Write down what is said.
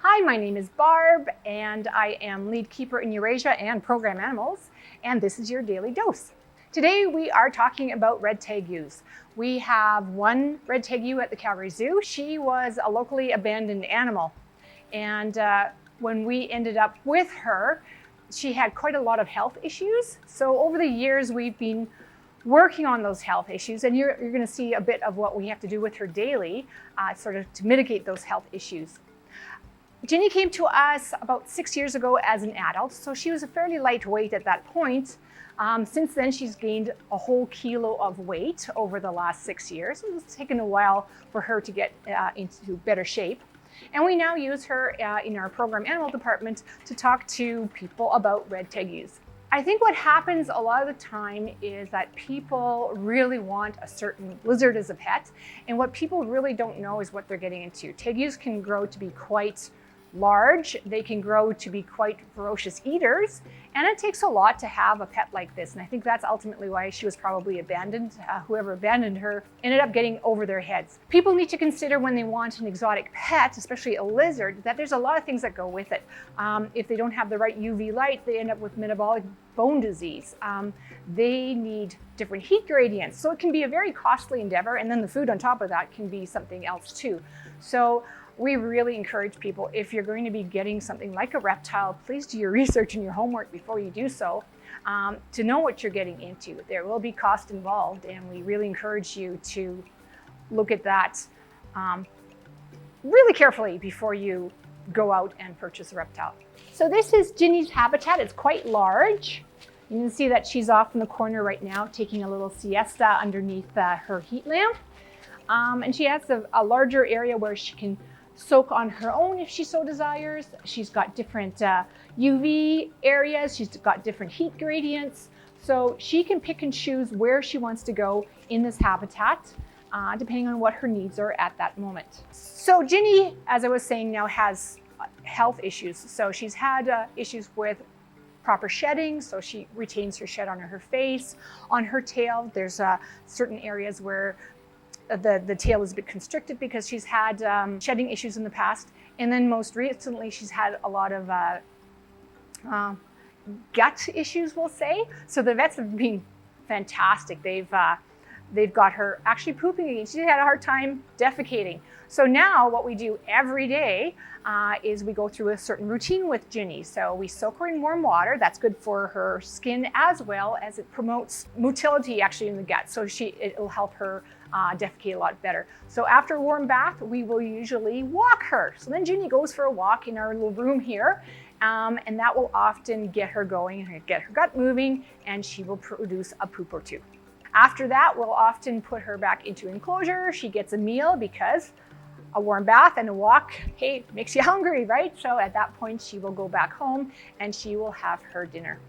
Hi, my name is Barb, and I am lead keeper in Eurasia and program animals, and this is your daily dose. Today we are talking about red tegus. We have one red tegu at the Calgary Zoo. She was a locally abandoned animal, and when we ended up with her, she had quite a lot of health issues. So over the years we've been working on those health issues, and you're going to see a bit of what we have to do with her daily, sort of to mitigate those health issues. Ginny came to us about 6 years ago as an adult, so she was a fairly lightweight at that point. Since then, she's gained a whole kilo of weight over the last 6 years. It's taken a while for her to get into better shape. And we now use her in our program animal department to talk to people about red tegus. I think what happens a lot of the time is that people really want a certain lizard as a pet, and what people really don't know is what they're getting into. Tegus can grow to be quite large, they can grow to be quite ferocious eaters, and it takes a lot to have a pet like this, and I think that's ultimately why she was probably abandoned. Whoever abandoned her ended up getting over their heads. People need to consider when they want an exotic pet, especially a lizard, that there's a lot of things that go with it. If they don't have the right UV light, they end up with metabolic bone disease. They need different heat gradients, so it can be a very costly endeavor, and then the food on top of that can be something else too. So we really encourage people, if you're going to be getting something like a reptile, please do your research and your homework before you do so, to know what you're getting into. There will be cost involved, and we really encourage you to look at that really carefully before you go out and purchase a reptile. So this is Ginny's habitat. It's quite large. You can see that she's off in the corner right now taking a little siesta underneath her heat lamp. And she has a larger area where she can soak on her own if she so desires. She's got different UV areas. She's got different heat gradients. So she can pick and choose where she wants to go in this habitat, depending on what her needs are at that moment. So Ginny, as I was saying, now has health issues. So she's had issues with proper shedding, so she retains her shed on her face, on her tail. There's certain areas where the tail is a bit constricted because she's had shedding issues in the past. And then most recently, she's had a lot of gut issues, we'll say. So the vets have been fantastic. They've got her actually pooping again. She had a hard time defecating. So now what we do every day is we go through a certain routine with Ginny. So we soak her in warm water. That's good for her skin, as well as it promotes motility actually in the gut. So it'll help her defecate a lot better. So after a warm bath, we will usually walk her. So then Ginny goes for a walk in our little room here, and that will often get her going and get her gut moving, and she will produce a poop or two. After that, we'll often put her back into enclosure. She gets a meal because a warm bath and a walk, hey, makes you hungry, right? So at that point, she will go back home and she will have her dinner.